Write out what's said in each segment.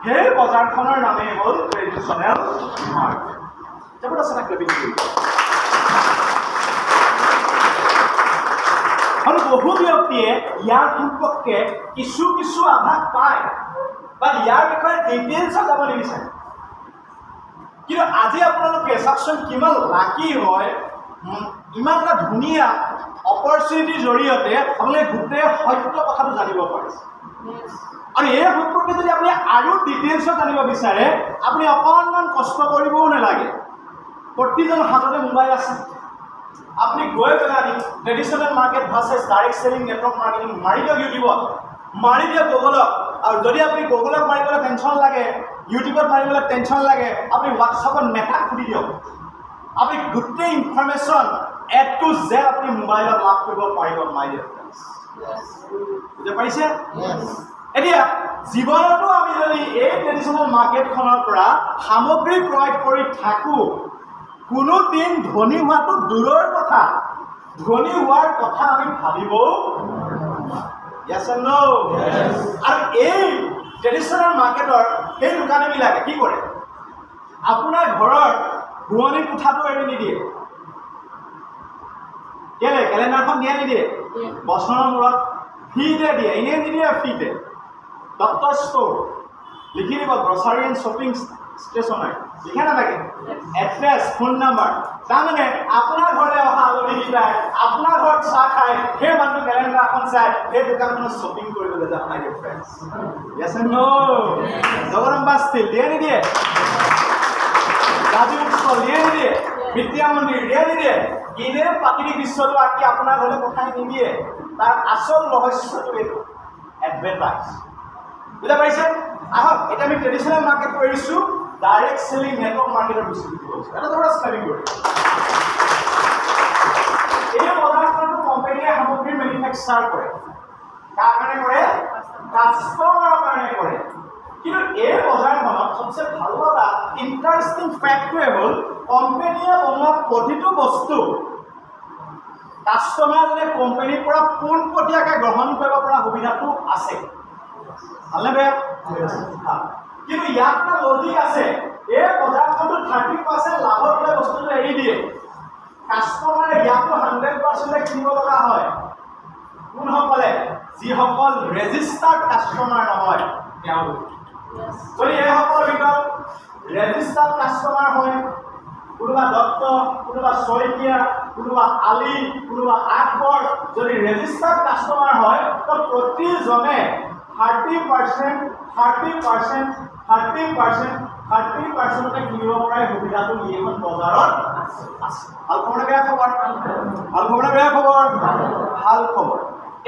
সেই বজাৰখনৰ নামেই হ'ল ট্ৰেডিশ্যনেল মাৰ্কেট। জবৰদস্ত একটা বিক্ৰি। আৰু বহু ব্যক্তিয়ে ইয়াৰ সম্পৰ্কে কিছু কিছু আভাস পায় বা ইয়াৰ বিষয়ে ডিটেইলছত যাব নিবিচাৰে। কিন্তু আজি আপোনালোকে চাওকচোন কিমান লাকি হয়, ইমান এটা ধুনীয়া অপৰচুনিটিৰ জৰিয়তে আপোনালোকে গোটেই সত্য কথাটো জানিব পাৰিছে। আৰু এই সম্পৰ্কে যদি আপুনি আৰু ডিটেইলছত জানিব বিচাৰে, আপুনি অকণমান কষ্ট কৰিবও নালাগে। প্ৰতিজন হাততে মোবাইল আছে। আপনি গৈ পেলাই traditional market versus direct selling network marketing মাৰি দিয়ক ইউটিউবত, মাৰি দিয়ক গুগলত। আৰু যদি আপুনি গুগলত মাৰিবলৈ টেনশ্যন লাগে, ইউটিউবত মাৰিবলৈ টেনশ্যন লাগে, আপুনি হোৱাটছআপত মেটাক সুধি দিয়ক। আপুনি গোটেই ইনফৰমেশ্যন এ টু জেড আপুনি মোবাইলত লাভ কৰিব পাৰিব। মাই ডিয়াৰ ফ্ৰেণ্ডছ, বুজি পাৰিছে? এতিয়া জীৱনতো আমি যদি এই ট্ৰেডিশ্যনেল মাৰ্কেটখনৰ পৰা সামগ্ৰী ক্ৰয় কৰি থাকোঁ, কোনো দিন ধনী হোৱাটো দূৰৰ কথা, ধনী হোৱাৰ কথা আমি ভাবিবও yes or no? আৰু এই ট্ৰেডিশ্যনেল মাৰ্কেটৰ সেই দোকানীবিলাকে কি কৰে, আপোনাৰ ঘৰৰ পুৰণি কোঠাটো এৰি নিদিয়ে। কেলে? কেলেণ্ডাৰখন দিয়ে নিদিয়ে? বছৰৰ মূৰত ফ্ৰীতে দিয়ে, এনেই নিদিয়ে, ফ্ৰীতে। ডক্টৰ ষ্ট'ৰ লিখি দিব, গ্ৰচাৰী এণ্ড শ্বপিং ষ্টেচনাৰী লিখা নাথাকে, এড্ৰেছ, ফোন নাম্বাৰ। তাৰমানে আপোনাৰ ঘৰলৈ অহা আলহীকেইটাই আপোনাৰ ঘৰত চাহ খায়, সেই মানুহ কেলেণ্ডাৰ এখন চাই সেই দোকানখনত শ্বপিং কৰিবলৈ যায়। My dear friends, yes or no? Jagadamba steel দিয়ে নিদিয়ে? ৰাজু উৎসৱ দিয়ে নিদিয়ে? বিদ্যা মন্দিৰ দিয়ে নিদিয়ে? ইনে প্ৰাকৃতিক দৃশ্যটো আঁকি আপোনাৰ ঘৰলৈ পঠাই নিদিয়ে। তাৰ আচল ৰহস্যটো এইটো, এডভাৰটাইজ। বুজা পাৰিছে? আহক এতিয়া আমি ট্ৰেডিশ্যনেল মাৰ্কেট কৰিছোঁ, ডাইৰেক্ট চেলিং নেটৱৰ্ক মাৰ্কেটৰ বিস্তৃতি কৰিছোঁ। এটা ধৰা ষ্টাৰ্টিং কৰিম। এই বজাৰখনটো কোম্পানীয়ে সামগ্ৰী মেনুফেকচাৰ কৰে। কাৰ কাৰণে কৰে? কাষ্টমাৰৰ কাৰণে কৰে। কিন্তু এই বজাৰখনত সবচে ভাল লগা ইণ্টাৰেষ্টিং ফেক্টটোৱে হ'ল, কোম্পানীয়ে বনোৱা প্ৰতিটো বস্তু কাষ্টমাৰজনে কোম্পানীৰ পৰা পোনপটীয়াকৈ গ্ৰহণ কৰিব পৰা সুবিধাটো আছে। ভালনে বেয়া? কিন্তু ইয়াত এটা লজিক আছে। এই বজাৰখনটো 30% লাভত লৈ বস্তুটো এৰি দিয়ে। কাষ্টমাৰে ইয়াতো 100% কিনিব লগা হয়। কোনসকলে? যিসকল ৰেজিষ্টাৰ্ড কাষ্টমাৰ নহয় তেওঁলোক। যদি এইসকলৰ ভিতৰত ৰেজিষ্টাৰ্ড কাষ্টমাৰ হয়, কোনোবা দত্ত, কোনোবা শইকীয়া, কোনোবা আলী, কোনোবা আকবৰ, যদি ৰেজিষ্টাৰ্ড কাষ্টমাৰ হয়, তো প্ৰতিজনে 30% কিনিব পৰা সুবিধাটো এইখন বজাৰত আছে। ভাল খবৰ নে বেয়া খবৰ? ভাল খবৰ নে বেয়া খবৰ? ভাল খবৰ।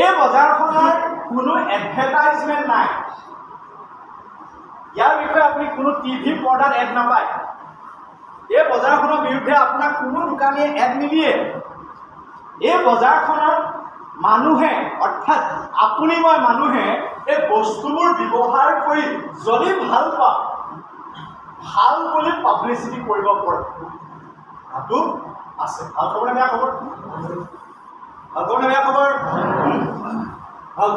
এই বজাৰখনৰ কোনো এডভাৰটাইজমেণ্ট নাই। ইয়াৰ বিষয়ে আপুনি কোনো টিভি পৰ্দাত এড নাপায়। এই বজাৰখনৰ বিৰুদ্ধে আপোনাক কোনো দোকানীয়ে এড নিদিয়ে। এই বজাৰখনত মানুহে, অৰ্থাৎ আপুনি মই মানুহে এই বস্তুবোৰ ব্যৱহাৰ কৰি যদি ভাল পাওঁ, ভাল বুলি পাব্লিচিটি কৰিব পৰাটো আছে। ভাল খবৰ নে বেয়া খবৰ? ভাল খবৰ নে বেয়া খবৰ? ভাল।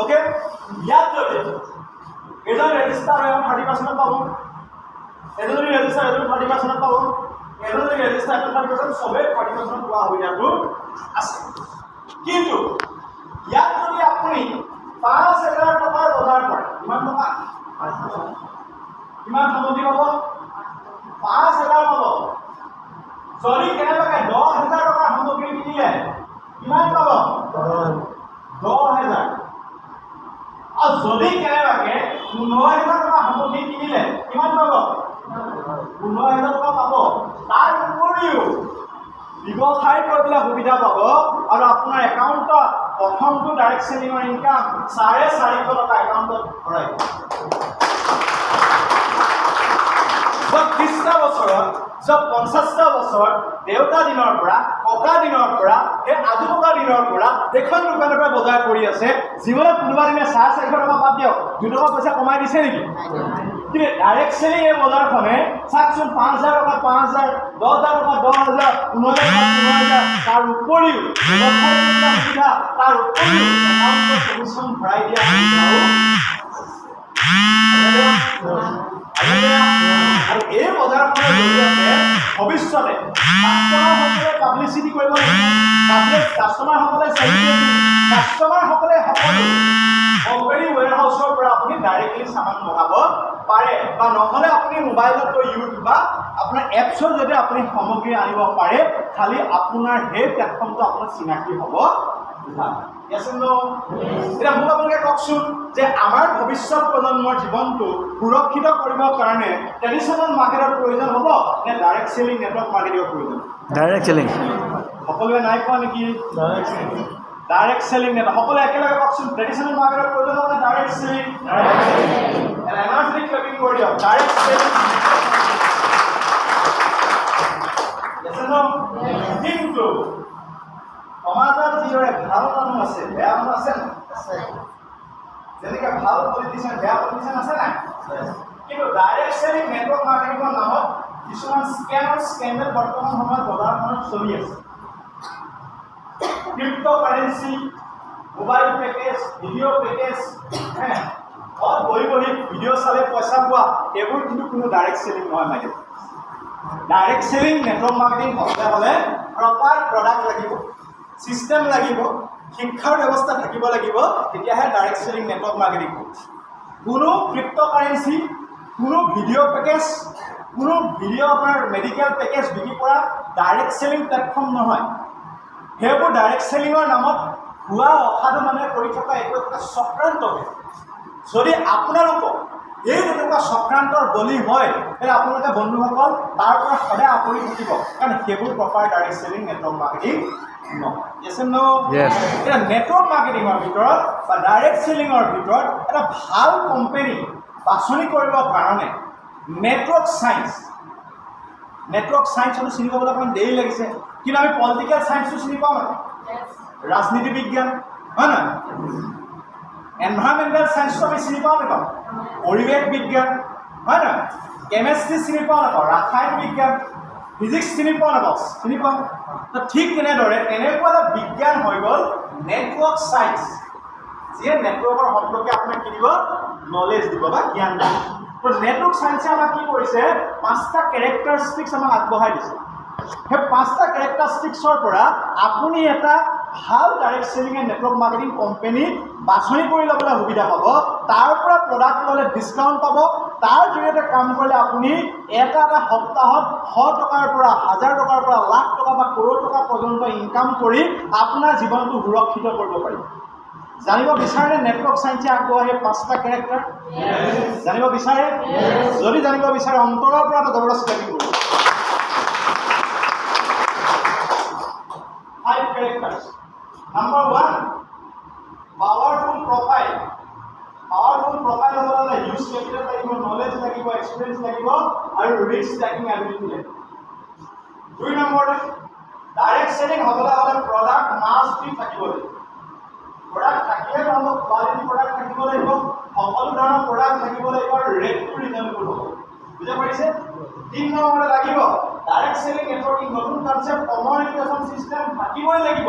অ'কে, ইয়াত যদি এজন ৰেজিষ্টাৰ হয় 30% পাব, এজন যদি ৰেজিষ্টাৰ এজন 30% পাব, এজন যদি ৰেজিষ্টাৰ এজন 30%, চবেই 30% পোৱা সুবিধাটো আছে। কিন্তু ইয়াত যদি আপুনি 5,000 টকাৰ বজাৰ কৰে, কিমান টকা? কিমান সামগ্ৰী পাব? 5,000 পাব। যদি কেনেবাকৈ 10,000 টকাৰ সামগ্ৰী কিনিলে কিমান পাব? 10,000। আৰু যদি কেনেবাকৈ 15,000 টকা সামগ্ৰী কিনিলে কিমান পাব? 15,000 টকা পাব। তাৰ উপৰিও ব্যৱসায় কৰিবলৈ সুবিধা পাব। আৰু আপোনাৰ একাউণ্টত প্ৰথমটো ডাইৰেক্ট চেলিঙৰ ইনকাম 450 টকা একাউণ্টত ভৰাই। 30টা বছৰত, 50টা বছৰ দেউতা দিনৰ পৰা, ককা দিনৰ পৰা, এই আজোককা দিনৰ পৰা এখন দোকানৰ পৰা বজাৰ কৰি আছে। জীৱনত কোনোবা দিনে 450 টকা বাদ দিয়ক 2 টকা পইচা কমাই দিছে নেকি? কিন্তু ডাইৰেক্ট চেলিং এই বজাৰখনে চাওকচোন, 5,000 টকা 5,000, 10,000 টকা 10,000, 15,000 15,000, তাৰ উপৰিও ব্যৱসায় কৰিবলৈ সুবিধা, তাৰ উপৰিও একাউণ্টত কমিশ্যন ভৰাই দিয়া সুবিধাও ভৱিষ্যতে কাষ্টমাৰসকলে পাব্লিচিটি কৰিব লাগিব, কাষ্টমাৰসকলে কাষ্টমাৰসকলে সকলো কোম্পানী ওৱেৰহাউচৰ পৰা আপুনি ডাইৰেক্টলি সামান মগাব পাৰে, বা নহ'লে আপুনি মোবাইলত গৈ ইউটিউব বা আপোনাৰ এপছৰ যদি আপুনি সামগ্ৰী আনিব পাৰে, খালি আপোনাৰ সেই প্লেটফৰ্মটো আপোনাৰ চিনাকি হ'ব। এতিয়া মোক আপোনালোকে কওকচোন যে আমাৰ ভৱিষ্যত প্ৰজন্মৰ জীৱনটো সুৰক্ষিত কৰিবৰ কাৰণে ট্ৰেডিশ্যনেল মাৰ্কেটৰ প্ৰয়োজন হ'ব নে ডাইৰেক্ট চেলিং নেটৱৰ্ক মাৰ্কেটিঙৰ প্ৰয়োজন? Direct selling. সকলোৱে নাই কোৱা নেকি? Direct selling network. সকলোৱে একেলগে কওকচোন, ট্ৰেডিশ্যনেল মাৰ্কেটৰ প্ৰয়োজন হ'ব নে ডাইৰেক্ট চেলিং? এনাৰ্জেটিক ক্লেপিং কৰি দিয়ক। Direct selling. কিন্তু সমাজত যিদৰে ভাল মানুহ আছে, বেয়া মানুহ আছে নাই? যেনেকৈ ভাল পলিটিচিয়ান, বেয়া পলিটিচিয়ান আছে নাই? কিন্তু ডাইৰেক্ট চেলিং নেটৱৰ্ক মাৰ্কেটিঙৰ নামত কিছুমান স্কেমৰ স্কেণ্ডেল বৰ্তমান সময়ত বজাৰখনত চলি আছে। Cryptocurrency, mobile package, video' package, বহি বহি ভিডিঅ' চালে পইচা পোৱা, এইবোৰ কিন্তু কোনো ডাইৰেক্ট চেলিং নহয় market. Direct selling network marketing হ'লে প্ৰপাৰ প্ৰডাক্ট লাগিব, ছিষ্টেম লাগিব, শিক্ষাৰ ব্যৱস্থা থাকিব লাগিব, তেতিয়াহে ডাইৰেক্ট চেলিং নেটৱৰ্ক মাৰ্কেটিং হ'ব। কোনো ক্ৰিপ্ট'কাৰেঞ্চি, কোনো ভিডিঅ' পেকেজ, কোনো ভিডিঅ' আপোনাৰ মেডিকেল পেকেজ বিক্ৰী কৰা ডাইৰেক্ট চেলিং প্লেটফৰ্ম নহয়। সেইবোৰ ডাইৰেক্ট চেলিঙৰ নামত ভুৱা অসাধু মানুহে কৰি থকা একো একটা চক্ৰান্ত। যদি আপোনালোকক এই তেনেকুৱা চক্ৰান্তৰ বলি হয়, তেতিয়াহ'লে আপোনালোকে বন্ধুসকল তাৰ পৰা সদায় আঁতৰি থাকিব, কাৰণ সেইবোৰ proper direct selling network marketing নহয়। এতিয়া নেটৱৰ্ক মাৰ্কেটিঙৰ ভিতৰত বা ডাইৰেক্ট চেলিঙৰ ভিতৰত এটা ভাল কোম্পানী বাছনি কৰিবৰ কাৰণে নেটৱৰ্ক চায়েন্সটো চিনি পাবলৈ অকণমান দেৰি লাগিছে, কিন্তু আমি পলিটিকেল চায়েন্সটো চিনি পাওঁ নাই? ৰাজনীতি বিজ্ঞান হয় নহয়? এনভাইৰমেণ্টেল চায়েন্সটো আমি চিনি পাওঁ নাপাওঁ? পৰিৱেশ বিজ্ঞান হয় নহয়? কেমেষ্ট্ৰি চিনি পাওঁ নাপাওঁ? ৰাসায়ন বিজ্ঞান, ফিজিক্স চিনি পাওঁ নাপাওঁ? চিনি পাওঁ। তো ঠিক তেনেদৰে এনেকুৱা এটা বিজ্ঞান হৈ গ'ল নেটৱৰ্ক চায়েন্স, যিয়ে নেটৱৰ্কৰ সম্পৰ্কে আপোনাক কি দিব? নলেজ দিব বা জ্ঞান দিব। তো নেটৱৰ্ক চায়েন্সে আমাক কি কৰিছে? 5টা কেৰেক্টাৰিষ্টিক্স আমাক আগবঢ়াই দিছে। সেই 5টা কেৰেক্টাৰিষ্টিক্সৰ পৰা আপুনি এটা ভাল direct selling and network marketing company বাছনি কৰি ল'বলৈ সুবিধা পাব। তাৰ পৰা প্ৰডাক্ট ল'লে ডিছকাউণ্ট পাব। তাৰ জৰিয়তে কাম কৰিলে আপুনি এটা সপ্তাহত 100 টকাৰ পৰা 1000 টকাৰ পৰা লাখ টকা বা কৰোৰ টকা পৰ্যন্ত ইনকাম কৰি আপোনাৰ জীৱনটো সুৰক্ষিত কৰিব পাৰিব। জানিব বিচাৰে নেটৱৰ্ক চায়েন্সে আগবঢ়াই সেই 5টা কেৰেক্টাৰ? জানিব বিচাৰে? যদি জানিব বিচাৰে অন্তৰৰ পৰা এটা জবৰদস্তি লাগিব। 5 characters. Number 1, powerful profile. Powerful profile হ'লে use capital লাগিব, knowledge লাগিব, experience লাগিব আৰু risk taking ability লাগিব। 2 নম্বৰতে ডাইৰেক্ট চেলিং হ'বলৈ হ'লে product must be থাকিব লাগিব। প্ৰডাক্ট থাকিলে নহ'ব, কোৱালিটি প্ৰডাক্ট থাকিব লাগিব, সকলো ধৰণৰ প্ৰডাক্ট থাকিব লাগিব আৰু ৰেটটো ৰিজনেবল হ'ব। বুজা পাৰিছে? 3 নম্বৰতে লাগিব ডাইৰেক্ট চেলিং নেটৱৰ্কিং নতুন কনচেপ্ট কমিউনিকেশ্যন সিস্টেম থাকিবই লাগিব,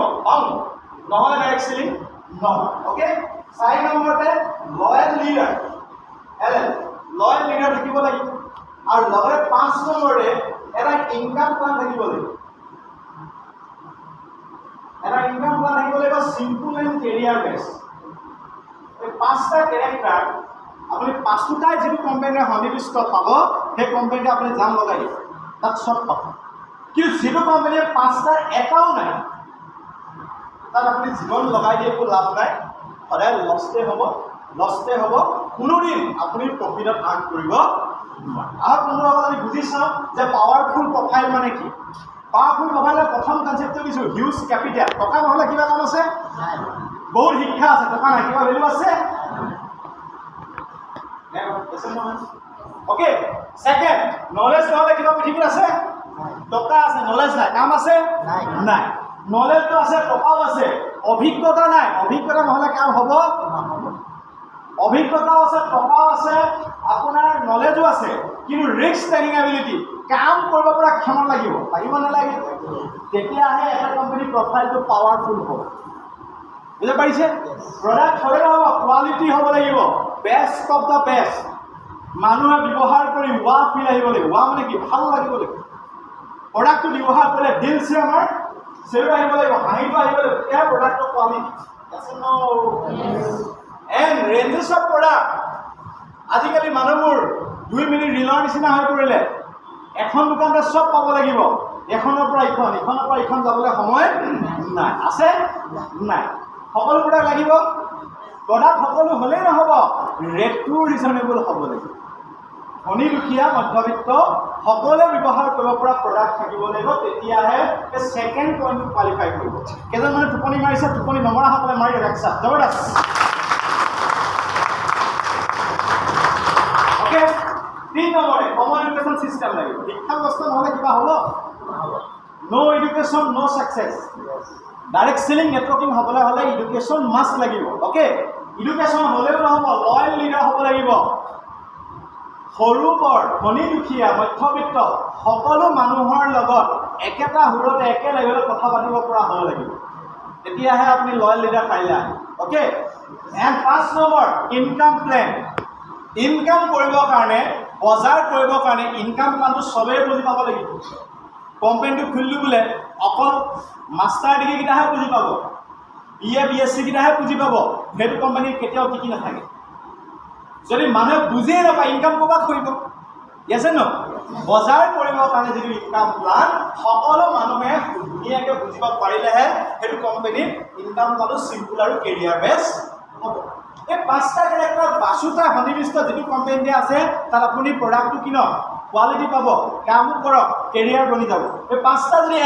নহ'লে ডাইৰেক্ট চেলিং নহয়। অ'কে, 4 নম্বৰতে লয়েল লিডাৰ, লয়েল লিডাৰ থাকিব লাগিব, আৰু লগতে 5 নম্বৰতে এটা ইনকাম প্লান থাকিব লাগিব। এটা ইনকাম প্লান থাকিব লাগিব, চিম্পল এণ্ড কেৰিয়াৰ বেছ। এই 5টা কেৰেক্টাৰ আপুনি 5টাই যিটো কোম্পানীয়ে সন্নিৱিষ্ট পাব, সেই কোম্পানীতে আপুনি জাম লগাই দিব, তাত চব পাব। কিন্তু যিটো কোম্পানীয়ে 5টাৰ এটাও নাই, তাত আপুনি জীৱন লগাই দিয়ে একো লাভ নাই, সদায় লষ্টে হ'ব, কোনোদিন আপুনি প্ৰফিটত আৰ্ণ কৰিব নোৱাৰে। আৰু বন্ধুসকল আমি বুজি চাওঁ যে পাৱাৰফুল প্ৰফাইল মানে কি? পাৱাৰফুল প্ৰফাইলৰ প্ৰথম কনচেপ্টটো কিছু হিউজ কেপিটেল। টকা নহ'লে কিবা কাম আছে? বহুত শিক্ষা আছে, টকা নাই কিবা ভেলু আছে? অ'কে, ছেকেণ্ড, নলেজ নহ'লে কিবা পৃথিৱীত আছে? টকা আছে, নলেজ নাই, কাম আছে? নাই। নলেজটো আছে, টকাও আছে, অভিজ্ঞতা নাই, অভিজ্ঞতা নহ'লে কাম হ'ব? অভিজ্ঞতাও আছে, টকাও আছে, আপোনাৰ নলেজো আছে, কিন্তু ৰিস্ক টেকিং এবিলিটি, কাম কৰিব পৰা ক্ষমতা লাগিব নালাগে? তেতিয়াহে এটা কোম্পানী প্ৰফাইলটো পাৱাৰফুল হ'ব। বুজি পাৰিছে? প্ৰডাক্ট হ'লে নহ'ব, কোৱালিটি হ'ব লাগিব, বেষ্ট অফ দ্য বেষ্ট। মানুহে ব্যৱহাৰ কৰি ৱা ফিল আহিব লাগিব। ৱা মানে কি? ভাল লাগিব লাগিব। প্ৰডাক্টটো ব্যৱহাৰ কৰিলে দিলছে আমাৰ চেউৰ আহিব লাগিব, হাঁহিটো আহিব লাগিব, তেতিয়াহে প্ৰডাক্টৰ কোৱালিটি আছে ন। এণ্ড ৰেঞ্জেছ অফ প্ৰডাক্ট, আজিকালি মানুহবোৰ 2 মিনিট ৰিলৰ নিচিনা হৈ পৰিলে। এখন দোকানতে চব পাব লাগিব, এখনৰ পৰা ইখন, ইখনৰ পৰা ইখন যাবলৈ সময় নাই, আছে নাই। সকলো প্ৰডাক্ট লাগিব, প্ৰডাক্ট সকলো হ'লেই নহ'ব, ৰেটটো ৰিজনেবল হ'ব লাগিব। ধনী দুখীয়া মধ্যবিত্ত সকলোৱে ব্যৱহাৰ কৰিব পৰা প্ৰডাক্ট থাকিব লাগিব, তেতিয়াহে এই ছেকেণ্ড পইণ্টটো কোৱালিফাই কৰিব। কেইজন মানে টোপনি মাৰিছে, টোপনি নমৰাসকলে মাৰি ৰাখিছা জবৰদস্ত। অ'কে, 3 নম্বৰে কমন এডুকেশ্যন চিষ্টেম লাগিব। শিক্ষা ব্যৱস্থা নহ'লে কিবা হ'ব? ন' এডুকেশ্যন ন' ছাকচেছ। ডাইৰেক্ট চেলিং নেটৱৰ্কিং হ'বলৈ হ'লে এডুকেশ্যন মাষ্ট লাগিব। অ'কে, এডুকেশ্যন হ'লেও নহ'ব, লয়েল লিডাৰ হ'ব লাগিব। সৰু বৰ ধনী দুখীয়া মধ্যবিত্ত সকলো মানুহৰ লগত একেটা সুৰতে একে লেভেলত কথা পাতিব পৰা হ'ব লাগিব, তেতিয়াহে আপুনি লয়েল লিডাৰ পাৰিলে আহে। Okay, and 5 number income plan. Income কৰিবৰ কাৰণে, বজাৰ কৰিবৰ কাৰণে ইনকাম প্লানটো চবেই বুজি পাব লাগিব। কোম্পানীটো খুলিলোঁ বোলে অকল মাষ্টাৰ ডিগ্ৰীকেইটাহে বুজি পাব, BA BSc কেইটাহে বুজি পাব, সেইটো কোম্পানী কেতিয়াও টিকি নাথাকে। যদি মানুহে বুজিয়ে নাপায় ইনকাম ক'ৰবাত কৰিব, য়েছ ন। বজাৰ কৰিবৰ কাৰণে যিটো ইনকাম প্লান সকলো মানুহে ধুনীয়াকৈ বুজিব পাৰিলেহে সেইটো কোম্পানীৰ ইনকাম প্লানটো চিম্পুল আৰু কেৰিয়াৰ বেছ হ'ব। এই 5টা কেৰেক্টাৰ বাচোতা সন্নিৱিষ্ট যিটো কোম্পানীতে আছে, তাত আপুনি প্ৰডাক্টটো কিনক, কোৱালিটি পাব, কামো কৰক, কেৰিয়াৰ বনি যাব। এই 5টা যদি